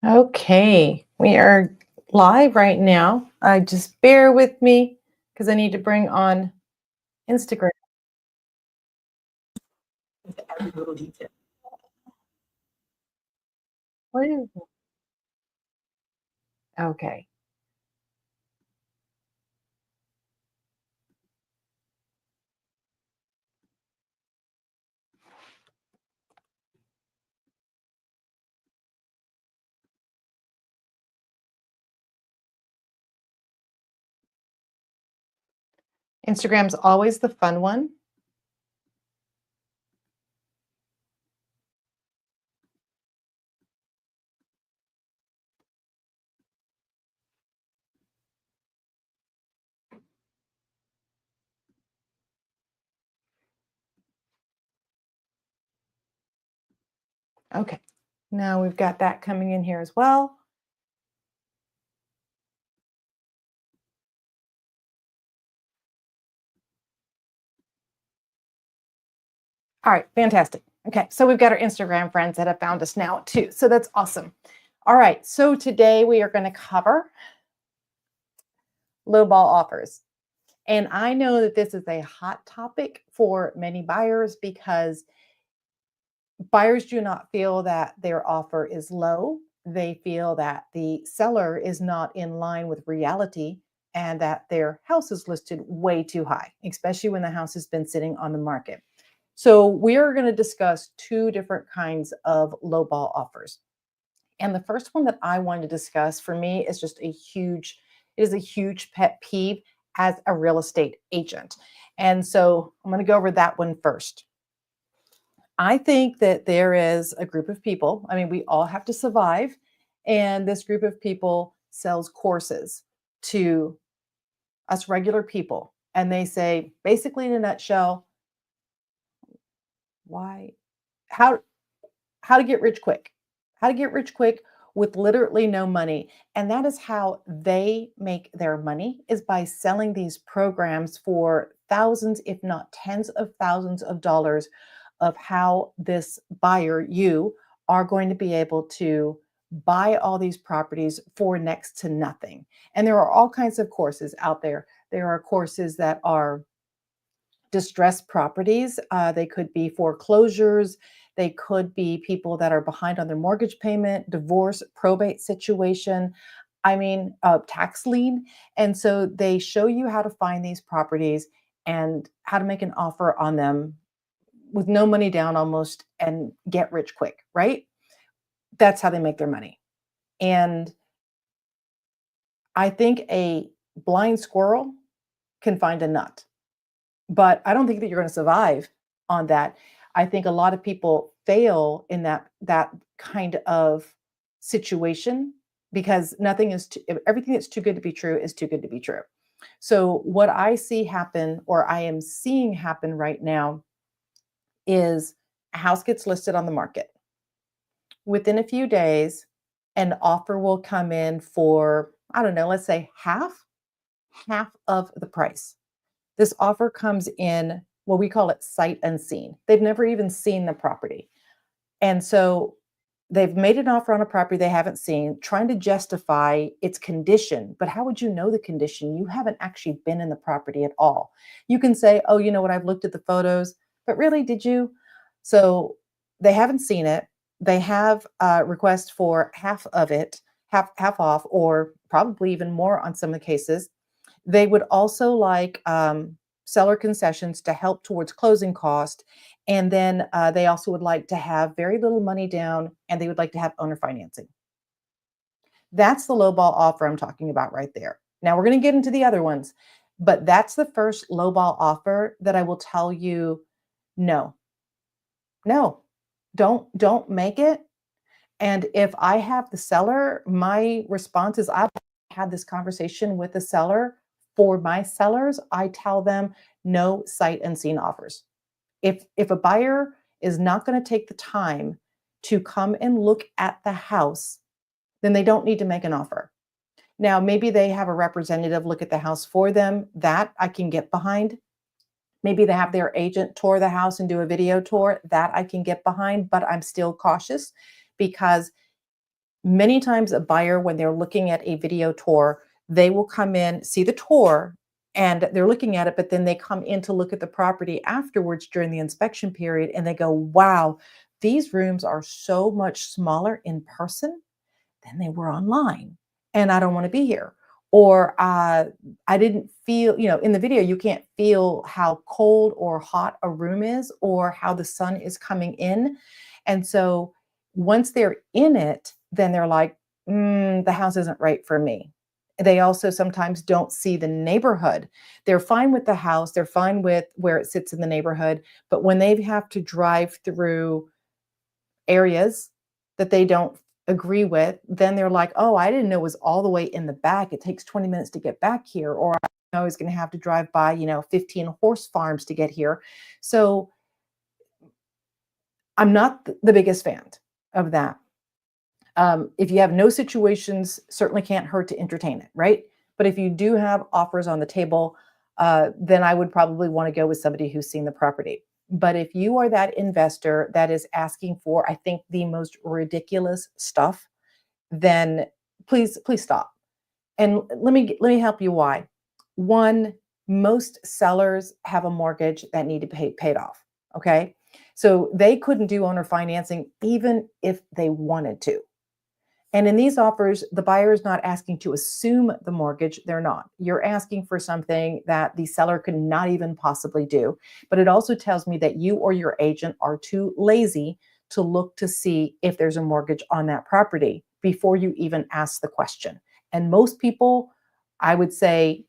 Okay, we are live right now. Just bear with me because I need to bring on Instagram. With every little detail. What is it? Okay. Instagram's always the fun one. Okay. Now we've got that coming in here as well. All right, fantastic. Okay, so we've got our Instagram friends that have found us now too. So that's awesome. All right, so today we are going to cover lowball offers. And I know that this is a hot topic for many buyers because buyers do not feel that their offer is low. They feel that the seller is not in line with reality and that their house is listed way too high, especially when the house has been sitting on the market. So, we are going to discuss two different kinds of lowball offers. And the first one that I want to discuss for me is just it is a huge pet peeve as a real estate agent. And so I'm going to go over that one first. I think that there is a group of people, I mean, we all have to survive. And this group of people sells courses to us regular people. And they say, basically, in a nutshell, why, how, how to get rich quick, how to get rich quick with literally no money. And that is how they make their money is by selling these programs for thousands, if not tens of thousands of dollars of how this buyer, you, are going to be able to buy all these properties for next to nothing. And there are all kinds of courses out there. There are courses that are distressed properties. They could be foreclosures. They could be people that are behind on their mortgage payment, divorce, probate situation. I mean, tax lien. And so they show you how to find these properties and how to make an offer on them with no money down almost and get rich quick, right? That's how they make their money. And I think a blind squirrel can find a nut. But I don't think that you're gonna survive on that. I think a lot of people fail in that kind of situation because nothing is too everything that's too good to be true is too good to be true. So what I see happen or I am seeing happen right now is a house gets listed on the market. Within a few days, an offer will come in for, I don't know, let's say half of the price. This offer comes in, well, we call it sight unseen. They've never even seen the property. And so they've made an offer on a property they haven't seen, trying to justify its condition. But how would you know the condition? You haven't actually been in the property at all. You can say, oh, you know what, I've looked at the photos, but really, did you? So they haven't seen it. They have a request for half of it, half off, or probably even more on some of the cases. They would also like seller concessions to help towards closing cost. And then they also would like to have very little money down and they would like to have owner financing. That's the lowball offer I'm talking about right there. Now we're going to get into the other ones, but that's the first lowball offer that I will tell you no, no, don't make it. And if I have the seller, my response is I've had this conversation with the seller. For my sellers, I tell them no sight unseen offers. If a buyer is not going to take the time to come and look at the house, then they don't need to make an offer. Now, maybe they have a representative look at the house for them. That I can get behind. Maybe they have their agent tour the house and do a video tour. That I can get behind, but I'm still cautious because Many times a buyer, when they're looking at a video tour, they will come in, see the tour, and they're looking at it, but then they come in to look at the property afterwards during the inspection period and they go, wow, these rooms are so much smaller in person than they were online. And I don't want to be here. Or I didn't feel, in the video, you can't feel how cold or hot a room is or how the sun is coming in. And so once they're in it, then they're like, the house isn't right for me. They also sometimes don't see the neighborhood. They're fine with the house, they're fine with where it sits in the neighborhood. But when they have to drive through areas that they don't agree with, then they're like, "Oh, I didn't know it was all the way in the back. It takes 20 minutes to get back here." Or I know I was going to have to drive by, 15 horse farms to get here. So I'm not the biggest fan of that. If you have no situations, certainly can't hurt to entertain it, right? But if you do have offers on the table, then I would probably want to go with somebody who's seen the property. But if you are that investor that is asking for, I think, the most ridiculous stuff, then please stop. And let me help you why. One, most sellers have a mortgage that need to be paid off. Okay. So they couldn't do owner financing even if they wanted to. And in these offers, the buyer is not asking to assume the mortgage. They're not. You're asking for something that the seller could not even possibly do. But it also tells me that you or your agent are too lazy to look to see if there's a mortgage on that property before you even ask the question. And most people, I would say,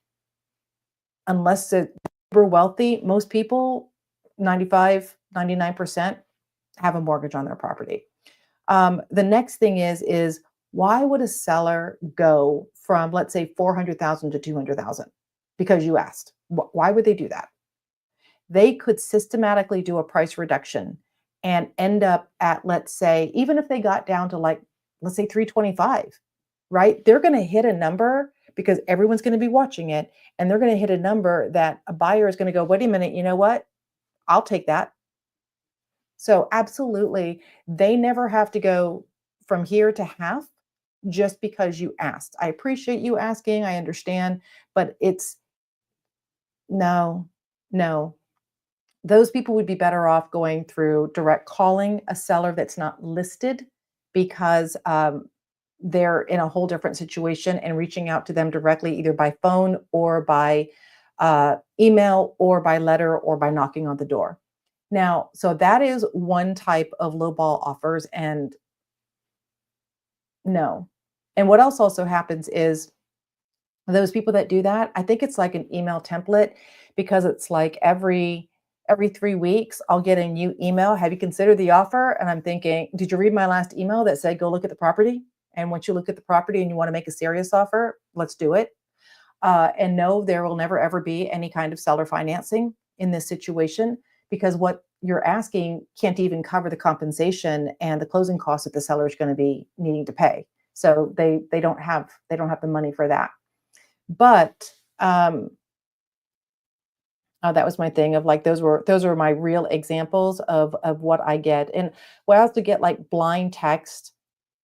unless they're super wealthy, most people, 95, 99%, have a mortgage on their property. The next thing is why would a seller go from, let's say, 400,000 to 200,000? Because you asked. Why would they do that? They could systematically do a price reduction and end up at, let's say, even if they got down to, like, let's say 325, right? They're going to hit a number because everyone's going to be watching it, and they're going to hit a number that a buyer is going to go, wait a minute, you know what? I'll take that. So absolutely, they never have to go from here to half just because you asked. I appreciate you asking, I understand, but it's no, no. Those people would be better off going through direct calling a seller that's not listed because they're in a whole different situation, and reaching out to them directly either by phone or by email or by letter or by knocking on the door. Now, so that is one type of lowball offers, and no. And what else also happens is those people that do that, I think it's like an email template, because it's like every 3 weeks I'll get a new email. Have you considered the offer? And I'm thinking, did you read my last email that said go look at the property? And once you look at the property and you want to make a serious offer, let's do it. And no, there will never ever be any kind of seller financing in this situation, because what you're asking can't even cover the compensation and the closing costs that the seller is going to be needing to pay. So they don't have the money for that. But that was my thing of, like, those were my real examples of what I get. And what I also get, like, blind text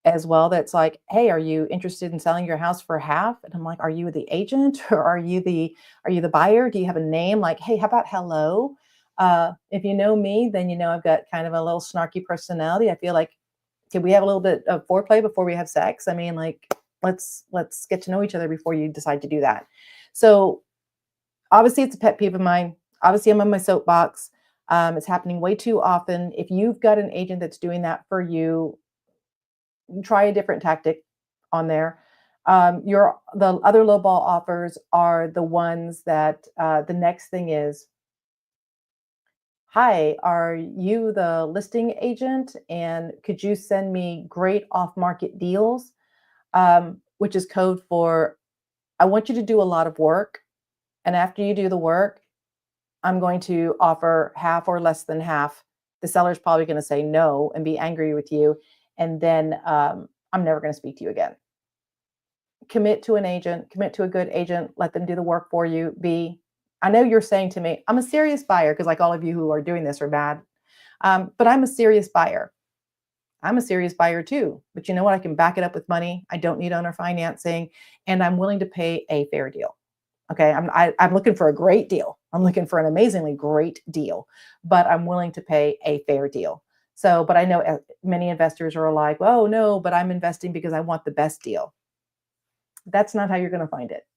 as well, that's like, "Hey, are you interested in selling your house for half?" And I'm like, "Are you the agent or are you the buyer? Do you have a name?" Like, "Hey, how about hello?" If you know me, then you know I've got kind of a little snarky personality. I feel like, can we have a little bit of foreplay before we have sex? I mean, like, let's get to know each other before you decide to do that. So obviously, it's a pet peeve of mine. Obviously, I'm on my soapbox. It's happening way too often. If you've got an agent that's doing that for you, try a different tactic on there. The other lowball offers are the ones that the next thing is, "Hi, are you the listing agent? And could you send me great off-market deals?" Which is code for, I want you to do a lot of work, and after you do the work, I'm going to offer half or less than half. The seller's probably going to say no and be angry with you, and then I'm never going to speak to you again. Commit to an agent, commit to a good agent, let them do the work for you. I know you're saying to me, I'm a serious buyer, because like all of you who are doing this are bad, but I'm a serious buyer. I'm a serious buyer too, but you know what? I can back it up with money. I don't need owner financing, and I'm willing to pay a fair deal. Okay, I'm looking for a great deal. I'm looking for an amazingly great deal, but I'm willing to pay a fair deal. So, but I know many investors are like, "Oh no, but I'm investing because I want the best deal." That's not how you're going to find it.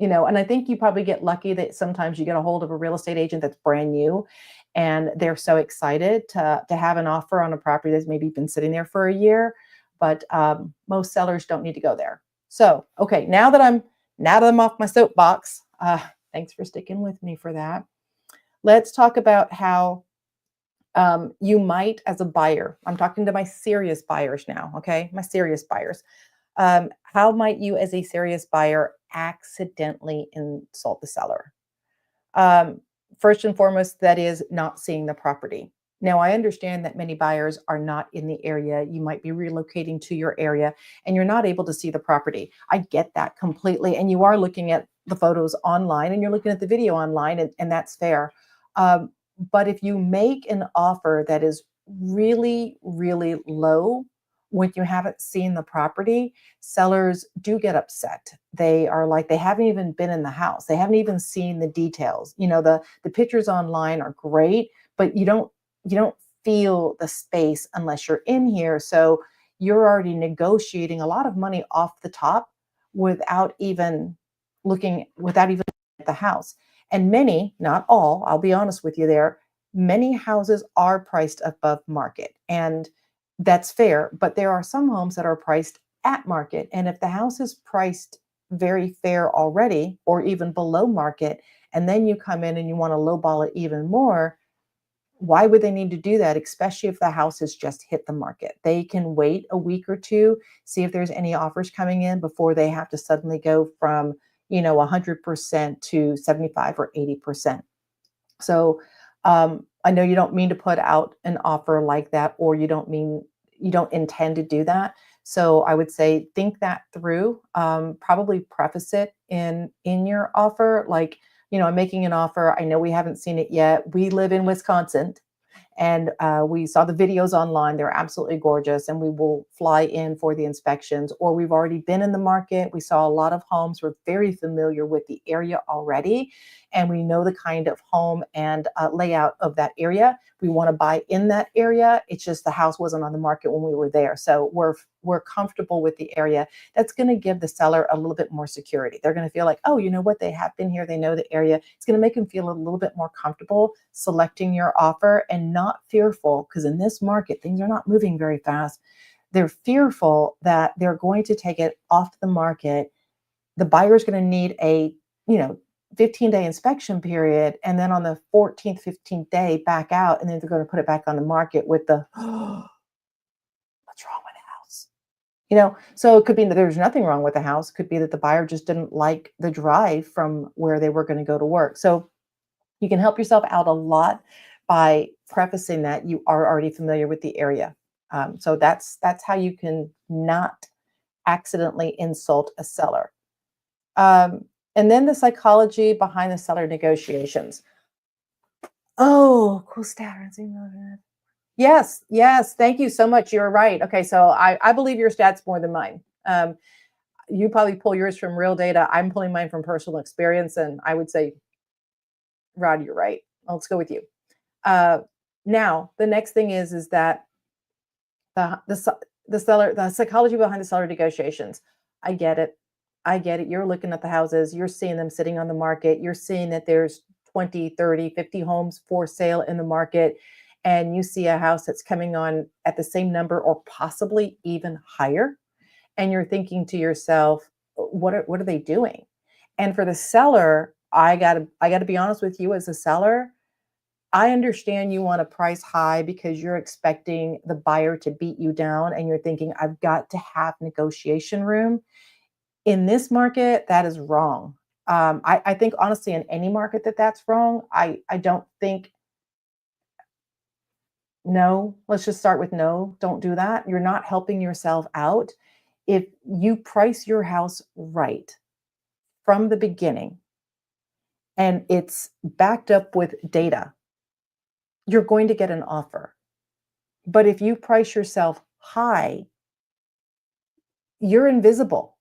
And I think you probably get lucky that sometimes you get a hold of a real estate agent that's brand new and they're so excited to have an offer on a property that's maybe been sitting there for a year. But most sellers don't need to go there. So, okay, now that I'm off my soapbox, thanks for sticking with me for that. Let's talk about how you might, as a buyer, I'm talking to my serious buyers now, okay? My serious buyers. How might you, as a serious buyer, accidentally insult the seller? Um, First and foremost, that is not seeing the property. Now, I understand that many buyers are not in the area. You might be relocating to your area and you're not able to see the property. I get that completely. And you are looking at the photos online and you're looking at the video online, and that's fair. Um, but if you make an offer that is really, really low when you haven't seen the property, sellers do get upset. They are like, they haven't even been in the house. They haven't even seen the details. The pictures online are great, but you don't feel the space unless you're in here. So you're already negotiating a lot of money off the top without even looking at the house. And many, not all, I'll be honest with you there, many houses are priced above market. And that's fair, but there are some homes that are priced at market. And if the house is priced very fair already, or even below market, and then you come in and you want to lowball it even more, why would they need to do that, especially if the house has just hit the market? They can wait a week or two, see if there's any offers coming in before they have to suddenly go from 100% to 75 or 80%. So I know you don't mean to put out an offer like that, or you don't intend to do that. So I would say think that through. Probably preface it in your offer, like, I'm making an offer. I know we haven't seen it yet. We live in Wisconsin, and we saw the videos online. They're absolutely gorgeous, and we will fly in for the inspections. Or we've already been in the market. We saw a lot of homes. We're very familiar with the area already, and we know the kind of home and layout of that area. We want to buy in that area. It's just the house wasn't on the market when we were there, so we're comfortable with the area. That's going to give the seller a little bit more security. They're going to feel like, oh, you know what? They have been here. They know the area. It's going to make them feel a little bit more comfortable selecting your offer and not fearful, because in this market, things are not moving very fast. They're fearful that they're going to take it off the market. The buyer's going to need a, 15-day inspection period. And then on the 14th, 15th day, back out. And then they're going to put it back on the market with the, what's wrong with the house? So it could be that there's nothing wrong with the house. It could be that the buyer just didn't like the drive from where they were going to go to work. So you can help yourself out a lot by prefacing that you are already familiar with the area. So that's how you can not accidentally insult a seller. And then the psychology behind the seller negotiations. Oh, cool stat. Yes, yes. Thank you so much. You're right. Okay, so I believe your stats more than mine. You probably pull yours from real data. I'm pulling mine from personal experience, and I would say, Rod, you're right. Let's go with you. Uh, Now, the next thing is that the psychology behind the seller negotiations. I get it. I get it. You're looking at the houses, you're seeing them sitting on the market, you're seeing that there's 20, 30, 50 homes for sale in the market, and you see a house that's coming on at the same number or possibly even higher, and you're thinking to yourself, what are they doing? And for the seller, I got to be honest with you, as a seller, I understand you want to price high because you're expecting the buyer to beat you down and you're thinking, I've got to have negotiation room. In this market, that is wrong. I think honestly, in any market that's wrong. I don't think, no, let's just start with no, don't do that. You're not helping yourself out. If you price your house right from the beginning and it's backed up with data, you're going to get an offer. But if you price yourself high, you're invisible.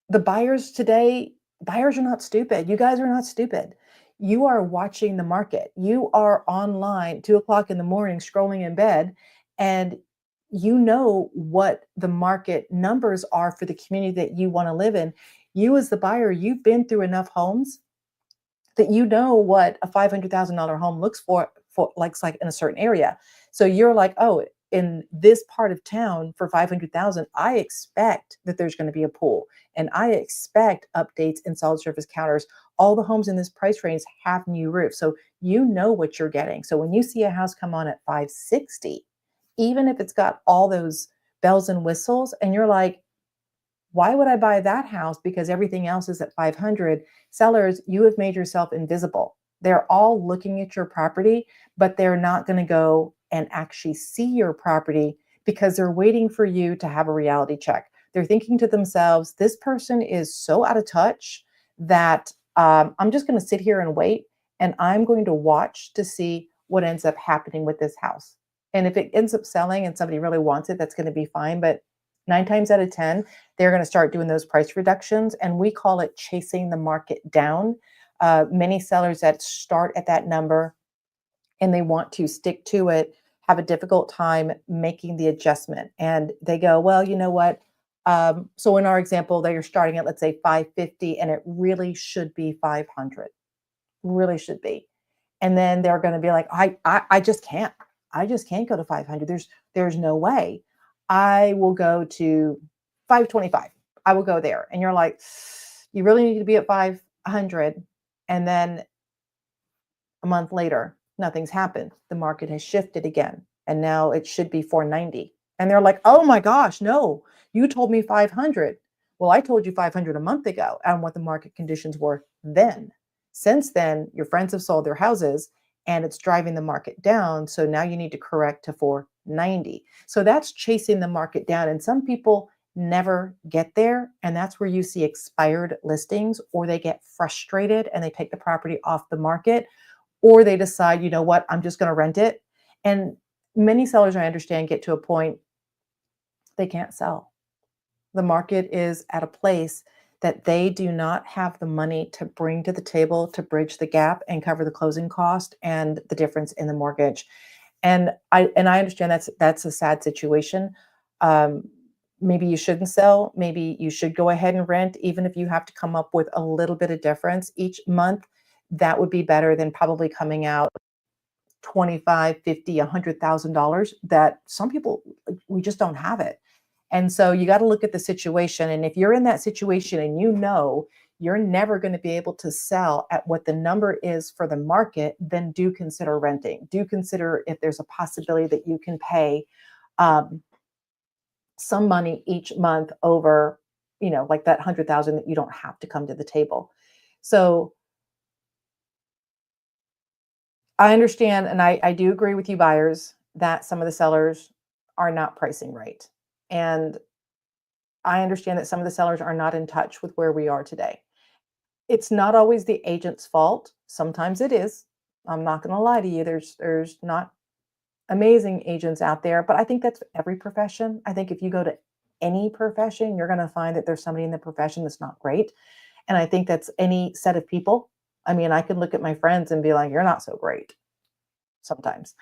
The buyers today, buyers are not stupid. You guys are not stupid. You are watching the market. You are online 2 o'clock in the morning scrolling in bed, and you know what the market numbers are for the community that you want to live in. You, as the buyer, you've been through enough homes that you know what a $500,000 home looks like in a certain area. So you're like, oh, in this part of town for 500,000, I expect that there's going to be a pool, and I expect updates in solid surface counters. All the homes in this price range have new roofs. So you know what you're getting. So when you see a house come on at 560, even if it's got all those bells and whistles, and you're like, why would I buy that house? Because everything else is at 500. Sellers, you have made yourself invisible. They're all looking at your property, but they're not going to go and actually see your property because they're waiting for you to have a reality check. They're thinking to themselves, this person is so out of touch that I'm just going to sit here and wait, and I'm going to watch to see what ends up happening with this house. And if it ends up selling and somebody really wants it, that's going to be fine. But 9 times out of 10, they're going to start doing those price reductions. And we call it chasing the market down. Many sellers that start at that number and they want to stick to it have a difficult time making the adjustment. And they go, well, you know what? So in our example, they are starting at, let's say, 550, and it really should be 500. Really should be. And then they're going to be like, I just can't. I just can't go to 500. There's no way. I will go to 525. I will go there. And you're like, you really need to be at 500. And then a month later, nothing's happened. The market has shifted again, and now it should be 490. And they're like, oh my gosh, no, you told me 500. Well, I told you 500 a month ago and what the market conditions were then. Since then, your friends have sold their houses and it's driving the market down. So now you need to correct to 490. So that's chasing the market down. And some people never get there. And that's where you see expired listings, or they get frustrated and they take the property off the market, or they decide, you know what, I'm just going to rent it. And many sellers, I understand, get to a point they can't sell. The market is at a place that they do not have the money to bring to the table to bridge the gap and cover the closing cost and the difference in the mortgage. And I understand that's a sad situation. Um, Maybe you shouldn't sell. Maybe you should go ahead and rent, even if you have to come up with a little bit of difference each month. That would be better than probably coming out 25, 50, $100,000 that some people, we just don't have it. And so you got to look at the situation. And if you're in that situation and you know you're never going to be able to sell at what the number is for the market, then do consider renting. Do consider if there's a possibility that you can pay um, some money each month over, like that 100,000 that you don't have to come to the table. So I understand, and I do agree with you buyers that some of the sellers are not pricing right. And I understand that some of the sellers are not in touch with where we are today. It's not always the agent's fault. Sometimes it is. I'm not going to lie to you. There's not amazing agents out there, but I think that's every profession. I think if you go to any profession, you're going to find that there's somebody in the profession that's not great. And I think that's any set of people. I mean, I can look at my friends and be like, you're not so great sometimes.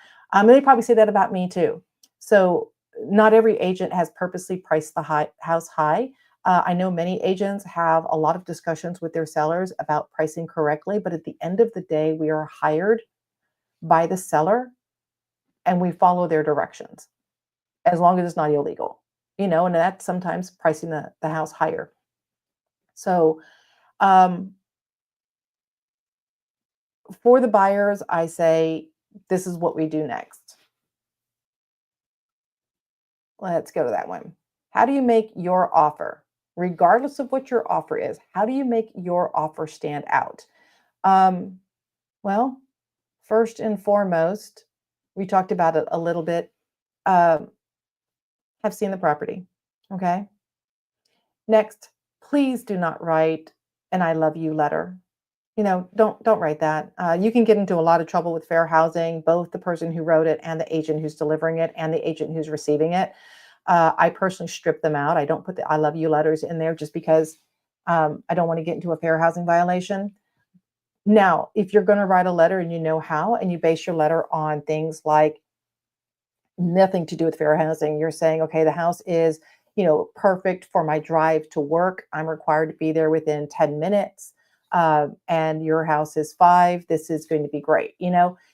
They probably say that about me too. So not every agent has purposely priced the house high. I know many agents have a lot of discussions with their sellers about pricing correctly, but at the end of the day, we are hired by the seller and we follow their directions as long as it's not illegal, and that's sometimes pricing the house higher. So um, for the buyers, I say, this is what we do next. Let's go to that one. How do you make your offer, regardless of what your offer is? How do you make your offer stand out? Um, well, first and foremost, we talked about it a little bit. Um, have seen the property. Okay. Next, please do not write an "I love you" letter. Don't write that. You can get into a lot of trouble with fair housing, both the person who wrote it and the agent who's delivering it and the agent who's receiving it. I personally strip them out. I don't put the I love you letters in there just because I don't want to get into a fair housing violation. Now, if you're going to write a letter and you know how, and you base your letter on things like nothing to do with fair housing, you're saying, okay, the house is, perfect for my drive to work. I'm required to be there within 10 minutes. And your house is 5. This is going to be great.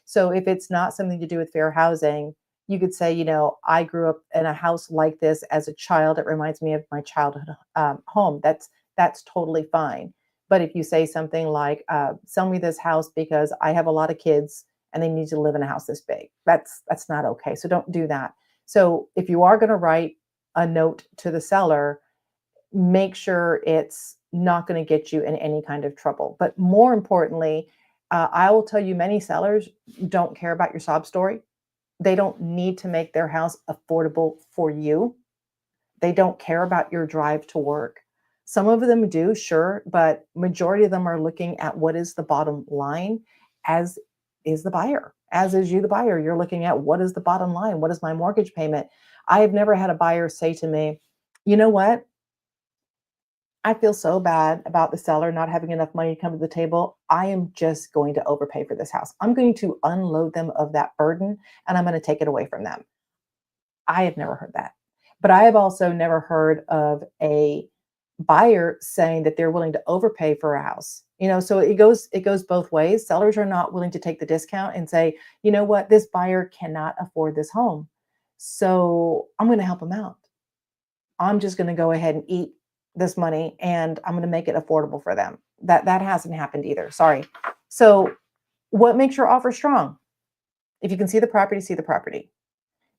So if it's not something to do with fair housing, you could say, I grew up in a house like this as a child. It reminds me of my childhood home. That's totally fine. But if you say something like, sell me this house because I have a lot of kids and they need to live in a house this big, that's not okay. So don't do that. So if you are going to write a note to the seller, make sure it's not going to get you in any kind of trouble. But more importantly, I will tell you, many sellers don't care about your sob story. They don't need to make their house affordable for you. They don't care about your drive to work. Some of them do, sure, but majority of them are looking at what is the bottom line, as is the buyer. As is you, the buyer. You're looking at what is the bottom line? What is my mortgage payment? I have never had a buyer say to me, you know what? I feel so bad about the seller not having enough money to come to the table. I am just going to overpay for this house. I'm going to unload them of that burden and I'm going to take it away from them. I have never heard that. But I have also never heard of a buyer saying that they're willing to overpay for a house. So it goes both ways. Sellers are not willing to take the discount and say, you know what, this buyer cannot afford this home. So I'm going to help them out. I'm just going to go ahead and eat this money and I'm going to make it affordable for them. That hasn't happened either. Sorry. So what makes your offer strong? If you can see the property, see the property.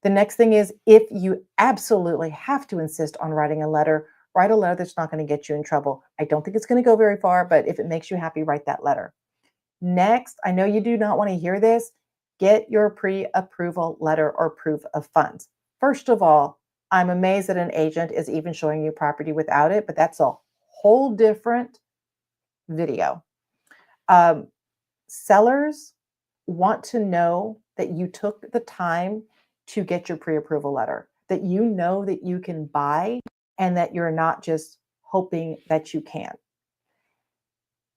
The next thing is, if you absolutely have to insist on writing a letter, write a letter that's not going to get you in trouble. I don't think it's going to go very far, but if it makes you happy, write that letter. Next, I know you do not want to hear this, get your pre-approval letter or proof of funds. First of all, I'm amazed that an agent is even showing you property without it, but that's a whole different video. Sellers want to know that you took the time to get your pre-approval letter, that you know that you can buy and that you're not just hoping that you can.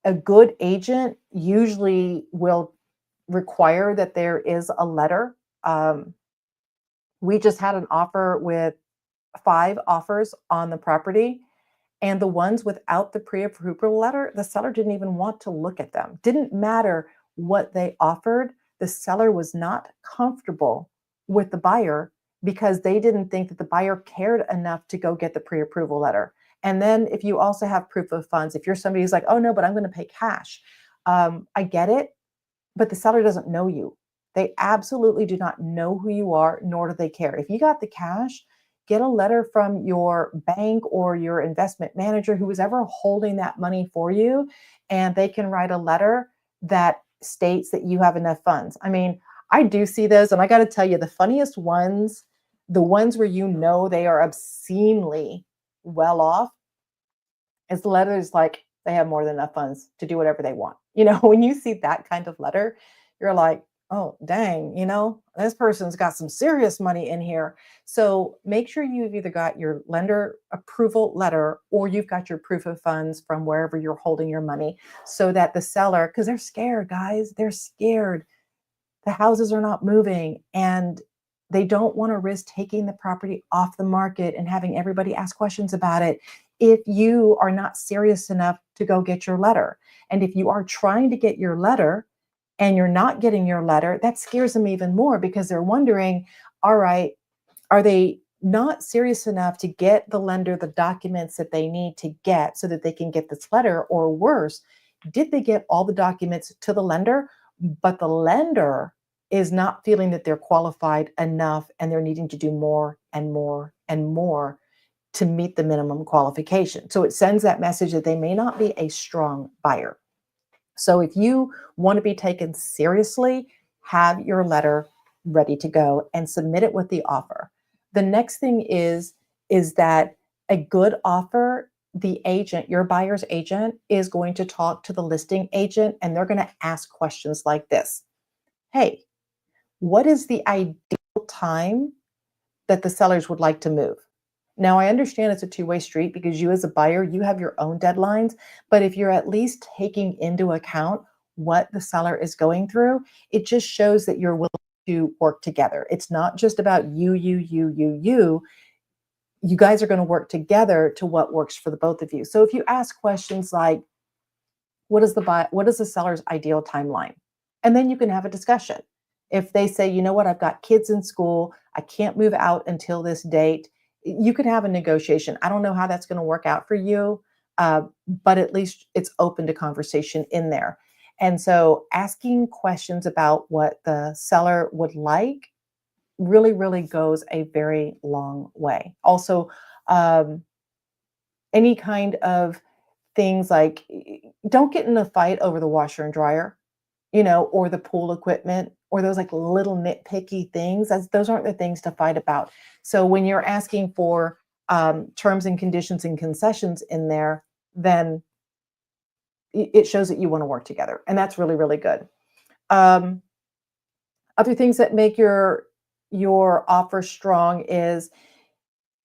A good agent usually will require that there is a letter. We just had an offer with 5 offers on the property, and the ones without the pre-approval letter, the seller didn't even want to look at them. Didn't matter what they offered. The seller was not comfortable with the buyer because they didn't think that the buyer cared enough to go get the pre-approval letter. And then if you also have proof of funds, if you're somebody who's like, oh no, but I'm going to pay cash. I get it, but the seller doesn't know you. They absolutely do not know who you are, nor do they care. If you got the cash, get a letter from your bank or your investment manager, who is ever holding that money for you, and they can write a letter that states that you have enough funds. I mean, I do see those, and I got to tell you, the funniest ones, the ones where they are obscenely well off, is letters like they have more than enough funds to do whatever they want. When you see that kind of letter, you're like, oh, dang, this person's got some serious money in here. So make sure you've either got your lender approval letter or you've got your proof of funds from wherever you're holding your money, so that the seller, because they're scared, guys, they're scared. The houses are not moving and they don't want to risk taking the property off the market and having everybody ask questions about it if you are not serious enough to go get your letter. And if you are trying to get your letter and you're not getting your letter, that scares them even more, because they're wondering, all right, are they not serious enough to get the lender the documents that they need to get so that they can get this letter? Or worse, did they get all the documents to the lender, but the lender is not feeling that they're qualified enough and they're needing to do more and more and more to meet the minimum qualification? So it sends that message that they may not be a strong buyer. So if you want to be taken seriously, have your letter ready to go and submit it with the offer. The next thing is that a good offer, the agent, your buyer's agent, is going to talk to the listing agent and they're going to ask questions like this. Hey, what is the ideal time that the sellers would like to move? Now, I understand it's a two-way street because you as a buyer, you have your own deadlines, but if you're at least taking into account what the seller is going through, it just shows that you're willing to work together. It's not just about you. You guys are going to work together to what works for the both of you. So if you ask questions like, what is the seller's ideal timeline? And then you can have a discussion. If they say, you know what, I've got kids in school, I can't move out until this date, you could have a negotiation. I don't know how that's going to work out for you, but at least it's open to conversation in there. And so asking questions about what the seller would like really, really goes a very long way. Also, um, any kind of things like don't get in a fight over the washer and dryer, or the pool equipment or those like little nitpicky things. Those aren't the things to fight about. So when you're asking for terms and conditions and concessions in there, then it shows that you want to work together. And that's really, really good. Um, Other things that make your offer strong is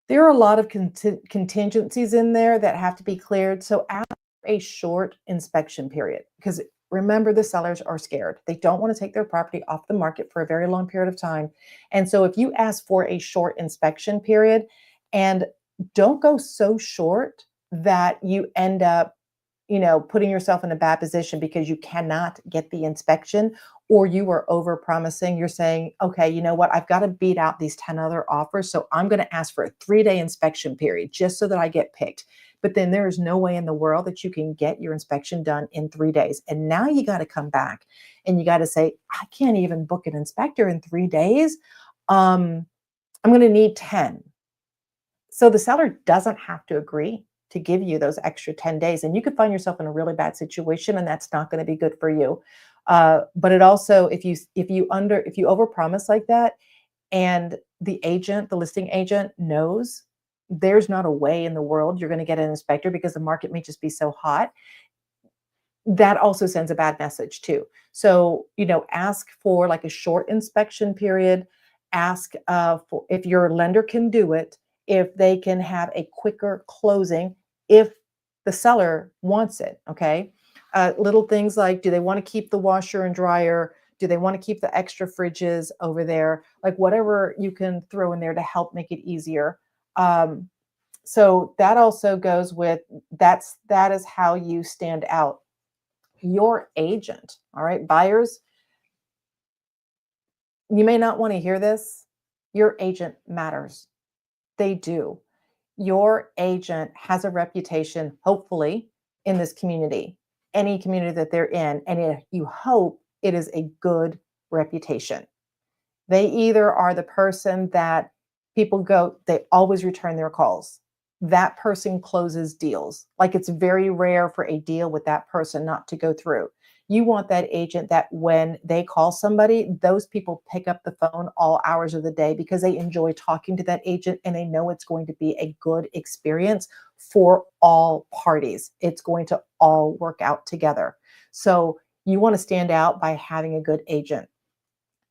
there are a lot of contingencies in there that have to be cleared. So after a short inspection period, because remember the sellers are scared. They don't want to take their property off the market for a very long period of time. And so if you ask for a short inspection period and don't go so short that you end up putting yourself in a bad position because you cannot get the inspection or you are over promising. You're saying, okay, you know what? I've got to beat out these 10 other offers. So I'm going to ask for a 3-day inspection period just so that I get picked. But then there is no way in the world that you can get your inspection done in 3 days. And now you got to come back and you got to say, I can't even book an inspector in 3 days. I'm going to need 10. So the seller doesn't have to agree to give you those extra 10 days. And you could find yourself in a really bad situation, and that's not going to be good for you. But it also, if you overpromise like that, and the listing agent knows there's not a way in the world you're going to get an inspector because the market may just be so hot, that also sends a bad message too. So, ask for like a short inspection period. Ask for if your lender can do it, if they can have a quicker closing, if the seller wants it. Okay. Little things like, do they want to keep the washer and dryer? Do they want to keep the extra fridges over there? Like whatever you can throw in there to help make it easier. So that also goes with that is how you stand out. Your agent, all right, buyers, you may not want to hear this. Your agent matters. They do. Your agent has a reputation, hopefully, in this community, any community that they're in, and you hope it is a good reputation. They either are the person that they always return their calls. That person closes deals. Like it's very rare for a deal with that person not to go through. You want that agent that when they call somebody, those people pick up the phone all hours of the day because they enjoy talking to that agent and they know it's going to be a good experience for all parties. It's going to all work out together. So you want to stand out by having a good agent.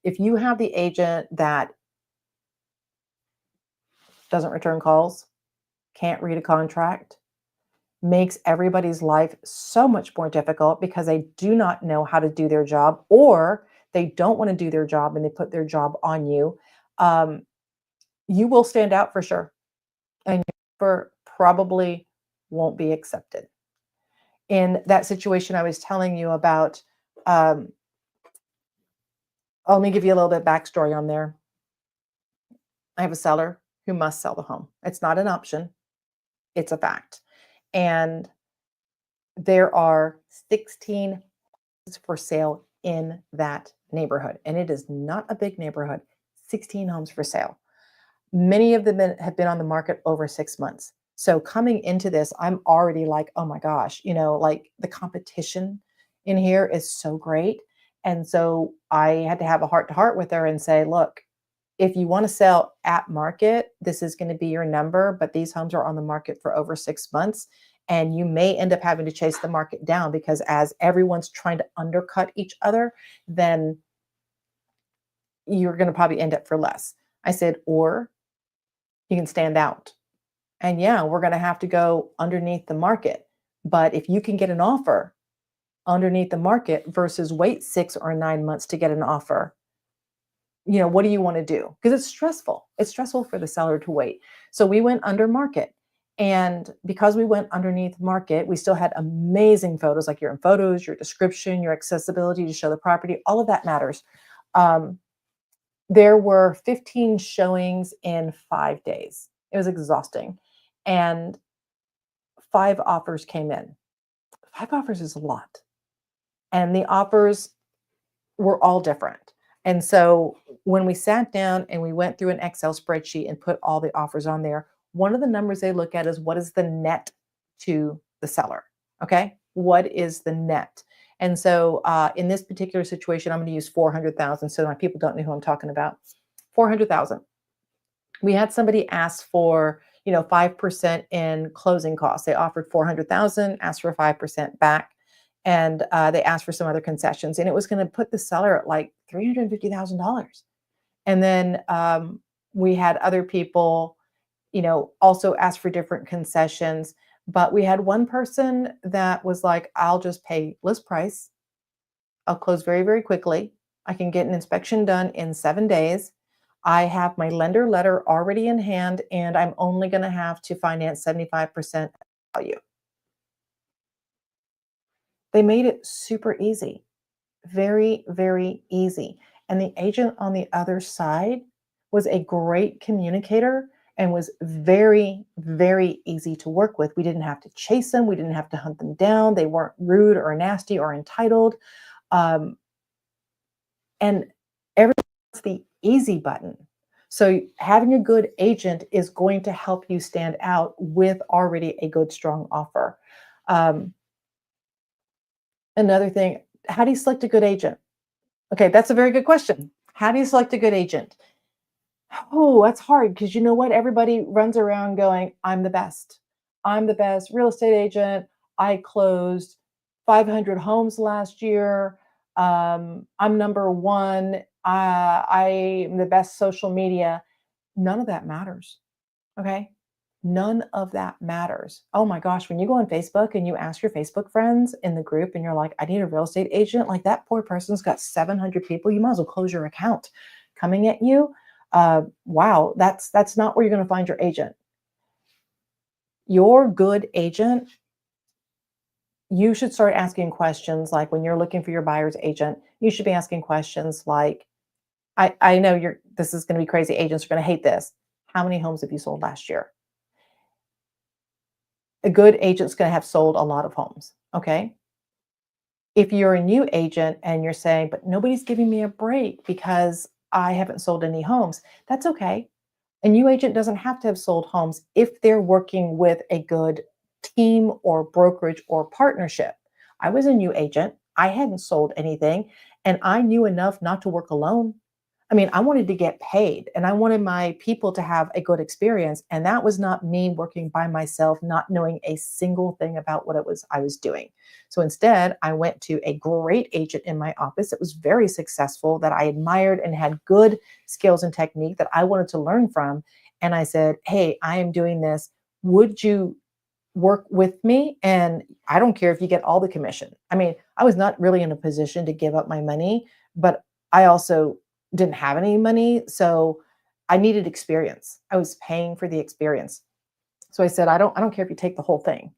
If you have the agent that doesn't return calls, can't read a contract, makes everybody's life so much more difficult because they do not know how to do their job or they don't want to do their job and they put their job on you, you will stand out for sure. And your offer probably won't be accepted. In that situation I was telling you about, let me give you a little bit of backstory on there. I have a seller who must sell the home. It's not an option, it's a fact. And there are 16 homes for sale in that neighborhood. And it is not a big neighborhood, 16 homes for sale. Many of them have been on the market over 6 months. So coming into this, I'm already like, oh my gosh, like the competition in here is so great. And so I had to have a heart to heart with her and say, look, if you want to sell at market, this is going to be your number, but these homes are on the market for over 6 months. And you may end up having to chase the market down because as everyone's trying to undercut each other, then you're going to probably end up for less. I said, or you can stand out. And yeah, we're going to have to go underneath the market. But if you can get an offer underneath the market versus wait 6 or 9 months to get an offer, what do you want to do? Because it's stressful. It's stressful for the seller to wait. So we went under market. And because we went underneath market, we still had amazing photos, like your photos, your description, your accessibility to show the property, all of that matters. Um, there were 15 showings in 5 days. It was exhausting. And 5 offers came in. 5 offers is a lot. And the offers were all different. And so when we sat down and we went through an Excel spreadsheet and put all the offers on there, one of the numbers they look at is what is the net to the seller? Okay. What is the net? And so in this particular situation, I'm going to use 400,000 so my people don't know who I'm talking about. 400,000. We had somebody ask for 5% in closing costs. They offered 400,000, asked for 5% back, and they asked for some other concessions, and it was going to put the seller at like $350,000. And then we had other people, also ask for different concessions. But we had one person that was like, "I'll just pay list price. I'll close very, very quickly. I can get an inspection done in 7 days. I have my lender letter already in hand, and I'm only going to have to finance 75% value." They made it super easy, very, very easy. And the agent on the other side was a great communicator and was very, very easy to work with. We didn't have to chase them, we didn't have to hunt them down. They weren't rude or nasty or entitled. Um, and everyone's the easy button. So having a good agent is going to help you stand out with already a good, strong offer. Um, Another thing, how do you select a good agent? Okay, that's a very good question. How do you select a good agent? Oh, that's hard because you know what? Everybody runs around going, I'm the best. I'm the best real estate agent. I closed 500 homes last year. I'm number one. I'm the best social media. None of that matters. Okay. None of that matters. Oh my gosh, when you go on Facebook and you ask your Facebook friends in the group and you're like, I need a real estate agent, like that poor person's got 700 people, you might as well close your account coming at you. Wow, that's not where you're going to find your agent. Your good agent, you should start asking questions like when you're looking for your buyer's agent, you should be asking questions like, I know this is going to be crazy. Agents are going to hate this. How many homes have you sold last year? A good agent's going to have sold a lot of homes. Okay. If you're a new agent and you're saying, but nobody's giving me a break because I haven't sold any homes, that's okay. A new agent doesn't have to have sold homes if they're working with a good team or brokerage or partnership. I was a new agent. I hadn't sold anything and I knew enough not to work alone. I mean, I wanted to get paid and I wanted my people to have a good experience. And that was not me working by myself, not knowing a single thing about what it was I was doing. So instead, I went to a great agent in my office that was very successful, that I admired and had good skills and technique that I wanted to learn from. And I said, hey, I am doing this. Would you work with me? And I don't care if you get all the commission. I mean, I was not really in a position to give up my money, but I also didn't have any money. So I needed experience. I was paying for the experience. So I said, I don't care if you take the whole thing.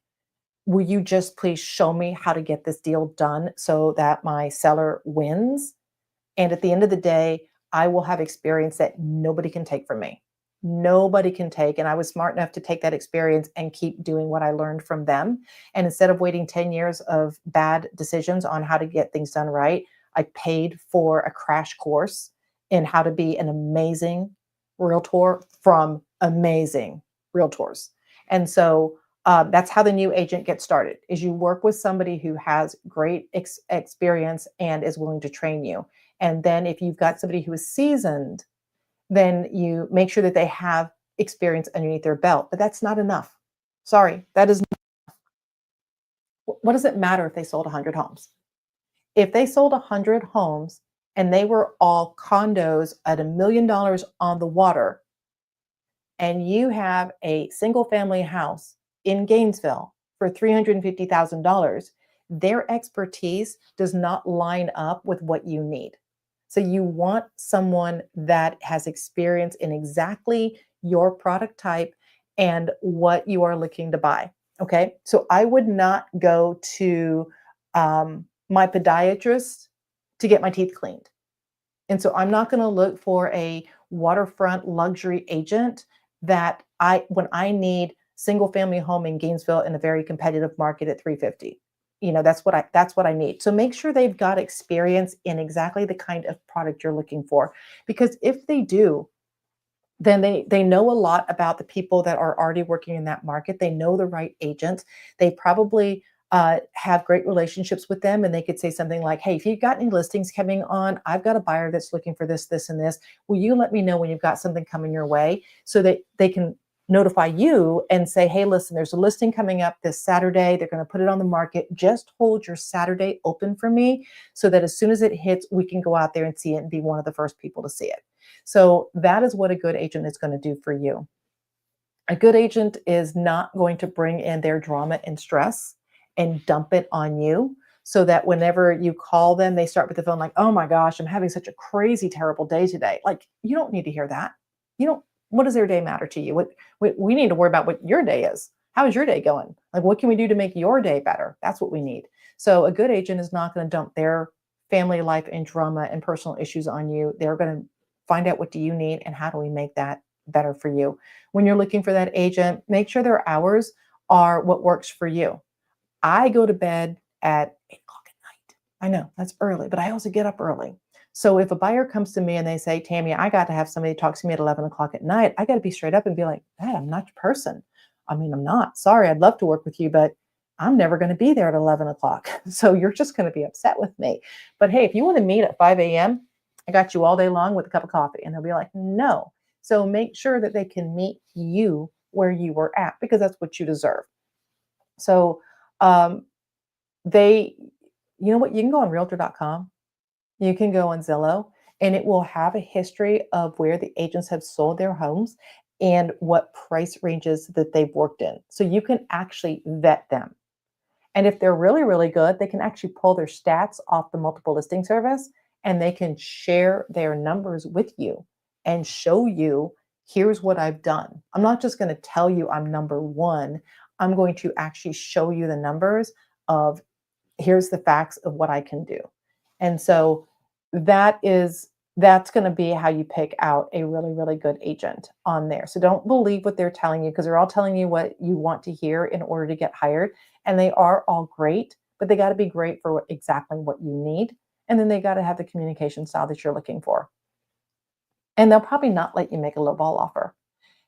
Will you just please show me how to get this deal done so that my seller wins? And at the end of the day, I will have experience that nobody can take from me. Nobody can take. And I was smart enough to take that experience and keep doing what I learned from them. And instead of waiting 10 years of bad decisions on how to get things done right, I paid for a crash course in how to be an amazing realtor from amazing realtors. And so that's how the new agent gets started, is you work with somebody who has great experience and is willing to train you. And then if you've got somebody who is seasoned, then you make sure that they have experience underneath their belt. But that's not enough. Sorry, that is not. What does it matter if they sold 100 homes? If they sold 100 homes and they were all condos at $1 million on the water, and you have a single family house in Gainesville for $350,000, their expertise does not line up with what you need. So you want someone that has experience in exactly your product type and what you are looking to buy. Okay. So I would not go to my podiatrist to get my teeth cleaned. And so I'm not going to look for a waterfront luxury agent when I need single family home in Gainesville in a very competitive market at 350. That's what I need. So make sure they've got experience in exactly the kind of product you're looking for, because if they do, then they know a lot about the people that are already working in that market. They know the right agents. They probably have great relationships with them, and they could say something like, "Hey, if you've got any listings coming on, I've got a buyer that's looking for this, this, and this. Will you let me know when you've got something coming your way so that they can notify you and say, hey, listen, there's a listing coming up this Saturday. They're going to put it on the market. Just hold your Saturday open for me so that as soon as it hits, we can go out there and see it and be one of the first people to see it." So that is what a good agent is going to do for you. A good agent is not going to bring in their drama and stress and dump it on you so that whenever you call them, they start with the phone like, "Oh my gosh, I'm having such a crazy, terrible day today." Like, you don't need to hear that. You don't, what does their day matter to you? We need to worry about what your day is. How is your day going? Like, what can we do to make your day better? That's what we need. So a good agent is not going to dump their family life and drama and personal issues on you. They're going to find out, what do you need and how do we make that better for you? When you're looking for that agent, make sure their hours are what works for you. I go to bed at 8 o'clock at night. I know that's early, but I also get up early. So if a buyer comes to me and they say, "Tammy, I got to have somebody talk to me at 11 o'clock at night," I got to be straight up and be like, "Dad, I'm not your person. I mean, I'm not. Sorry, I'd love to work with you, but I'm never going to be there at 11 o'clock. So you're just going to be upset with me. But hey, if you want to meet at 5 a.m., I got you all day long with a cup of coffee." And they'll be like, "No." So make sure that they can meet you where you were at, because that's what you deserve. So um, they, you know what, you can go on realtor.com, you can go on Zillow, and it will have a history of where the agents have sold their homes and what price ranges that they've worked in. So you can actually vet them. And if they're really, really good, they can actually pull their stats off the multiple listing service and they can share their numbers with you and show you, here's what I've done. I'm not just going to tell you I'm number one. I'm going to actually show you the numbers of, here's the facts of what I can do. And so that's going to be how you pick out a really, really good agent on there. So don't believe what they're telling you, because they're all telling you what you want to hear in order to get hired. And they are all great, but they got to be great for exactly what you need. And then they got to have the communication style that you're looking for. And they'll probably not let you make a lowball offer.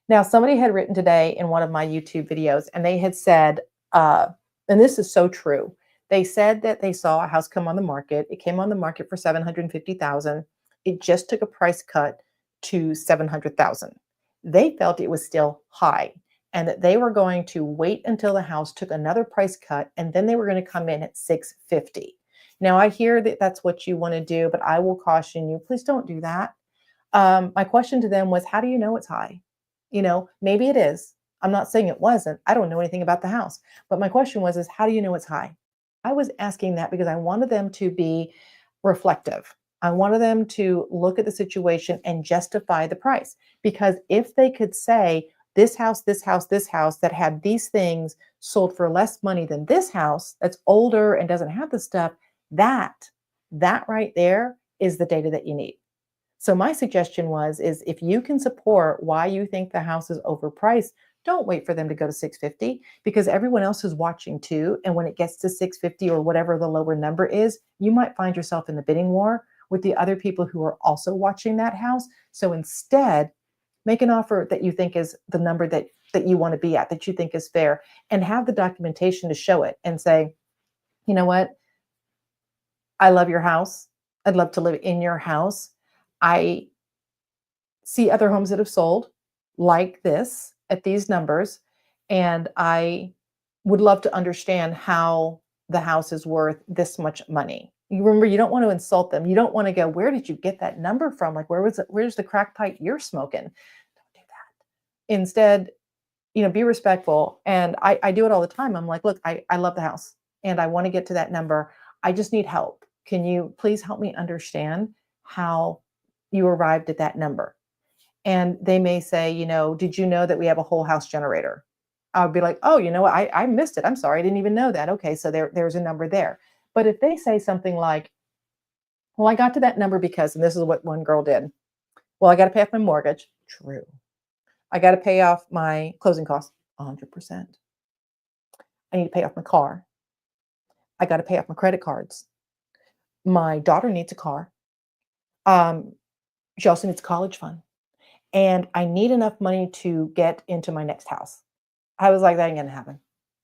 Now, somebody had written today in one of my YouTube videos, and they had said, and this is so true. They said that they saw a house come on the market. It came on the market for $750,000. It just took a price cut to $700,000. They felt it was still high, and that they were going to wait until the house took another price cut, and then they were going to come in at $650,000. Now, I hear that that's what you want to do, but I will caution you, please don't do that. My question to them was, how do you know it's high? Maybe it is. I'm not saying it wasn't. I don't know anything about the house. But my question is how do you know it's high? I was asking that because I wanted them to be reflective. I wanted them to look at the situation and justify the price. Because if they could say, this house, this house, this house that had these things sold for less money than this house that's older and doesn't have the stuff, that right there is the data that you need. So my suggestion is if you can support why you think the house is overpriced, don't wait for them to go to 650, because everyone else is watching too. And when it gets to 650 or whatever the lower number is, you might find yourself in the bidding war with the other people who are also watching that house. So instead, make an offer that you think is the number that you want to be at, that you think is fair, and have the documentation to show it and say, you know what? I love your house. I'd love to live in your house. I see other homes that have sold like this at these numbers, and I would love to understand how the house is worth this much money. You remember, you don't want to insult them. You don't want to go, where did you get that number from? Like, where's the crack pipe you're smoking? Don't do that. Instead, be respectful. And I do it all the time. I'm like, look, I love the house and I want to get to that number. I just need help. Can you please help me understand how you arrived at that number? And they may say, did you know that we have a whole house generator? I'll be like, oh, you know what? I missed it. I'm sorry. I didn't even know that. Okay. So there's a number there. But if they say something like, well, I got to that number because, and this is what one girl did. Well, I got to pay off my mortgage. True. I got to pay off my closing costs. 100%. I need to pay off my car. I got to pay off my credit cards. My daughter needs a car. Um, she also needs a college fund. And I need enough money to get into my next house. I was like, that ain't gonna happen.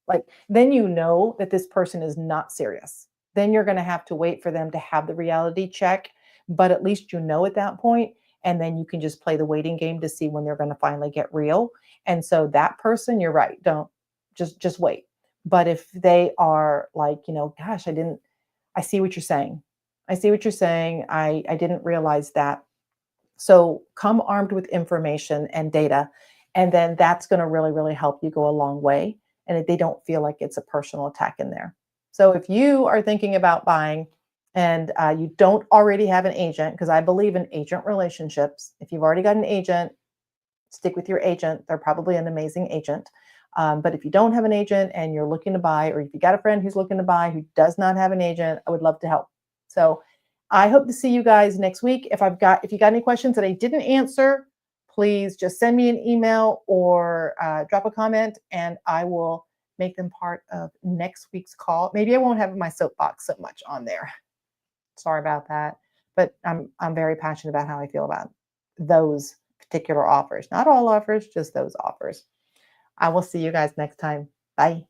Like, then you know that this person is not serious. Then you're gonna have to wait for them to have the reality check, but at least you know at that point, and then you can just play the waiting game to see when they're gonna finally get real. And so that person, you're right, don't just wait. But if they are like, gosh, I see what you're saying. I see what you're saying. I didn't realize that. So come armed with information and data, and then that's going to really, really help you go a long way. And they don't feel like it's a personal attack in there. So if you are thinking about buying and you don't already have an agent, because I believe in agent relationships, if you've already got an agent, stick with your agent. They're probably an amazing agent. But if you don't have an agent and you're looking to buy, or if you got a friend who's looking to buy who does not have an agent, I would love to help. So I hope to see you guys next week. If you got any questions that I didn't answer, please just send me an email or drop a comment, and I will make them part of next week's call. Maybe I won't have my soapbox so much on there. Sorry about that, but I'm very passionate about how I feel about those particular offers. Not all offers, just those offers. I will see you guys next time. Bye.